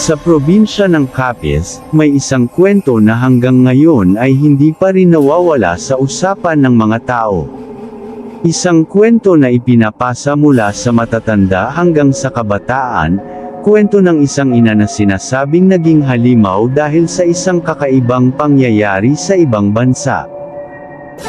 Sa probinsya ng Capiz, may isang kwento na hanggang ngayon ay hindi pa rin nawawala sa usapan ng mga tao. Isang kwento na ipinapasa mula sa matatanda hanggang sa kabataan, kwento ng isang ina na sinasabing naging halimaw dahil sa isang kakaibang pangyayari sa ibang bansa.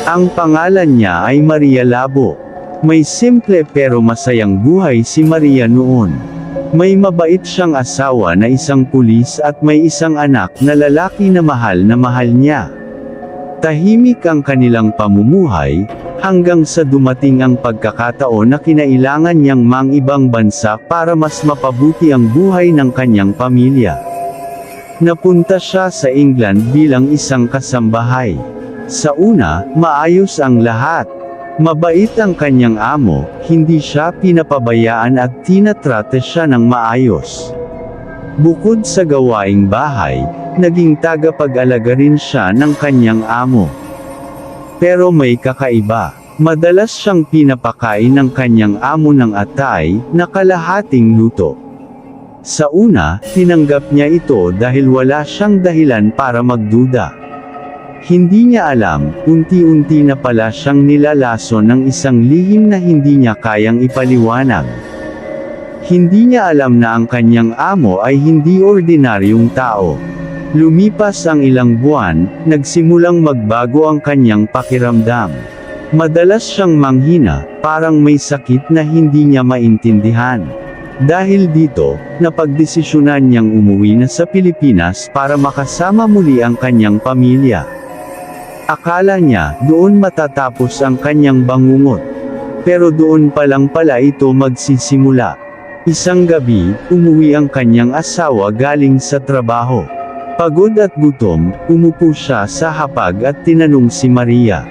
Ang pangalan niya ay Maria Labo. May simple pero masayang buhay si Maria noon. May mabait siyang asawa na isang pulis at may isang anak na lalaki na mahal niya. Tahimik ang kanilang pamumuhay, hanggang sa dumating ang pagkakataon na kinailangan niyang mangibang bansa para mas mapabuti ang buhay ng kanyang pamilya. Napunta siya sa England bilang isang kasambahay. Sa una, maayos ang lahat. Mabait ang kanyang amo, hindi siya pinapabayaan at tinatrate siya ng maayos. Bukod sa gawaing bahay, naging tagapag-alaga rin siya ng kanyang amo. Pero may kakaiba. Madalas siyang pinapakain ng kanyang amo ng atay, na kalahating luto. Sa una, tinanggap niya ito dahil wala siyang dahilan para magduda. Hindi niya alam, unti-unti na pala siyang nilalason ng isang lihim na hindi niya kayang ipaliwanag. Hindi niya alam na ang kanyang amo ay hindi ordinaryong tao. Lumipas ang ilang buwan, nagsimulang magbago ang kanyang pakiramdam. Madalas siyang manghina, parang may sakit na hindi niya maintindihan. Dahil dito, napagdesisyonan niyang umuwi na sa Pilipinas para makasama muli ang kanyang pamilya. Akala niya, doon matatapos ang kanyang bangungot. Pero doon pa lang pala ito magsisimula. Isang gabi, umuwi ang kanyang asawa galing sa trabaho. Pagod at gutom, umupo siya sa hapag at tinanong si Maria.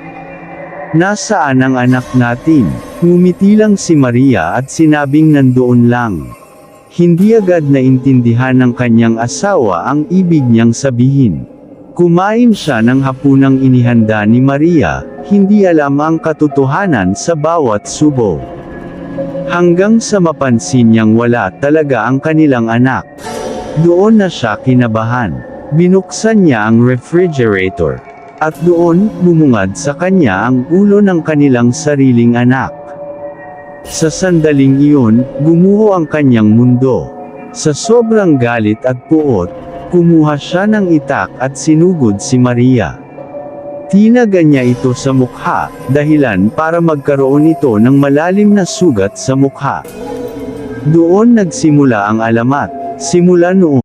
"Nasaan ang anak natin?" Ngumiti lang si Maria at sinabing nandoon lang. Hindi agad naintindihan ng kanyang asawa ang ibig niyang sabihin. Kumain siya ng hapunang inihanda ni Maria, hindi alam ang katotohanan sa bawat subo. Hanggang sa mapansin niyang wala talaga ang kanilang anak. Doon na siya kinabahan. Binuksan niya ang refrigerator. At doon, bumungad sa kanya ang ulo ng kanilang sariling anak. Sa sandaling iyon, gumuho ang kanyang mundo. Sa sobrang galit at puot, kumuha siya ng itak at sinugod si Maria. Tinaga niya ito sa mukha, dahilan para magkaroon ito ng malalim na sugat sa mukha. Doon nagsimula ang alamat. Simula noon,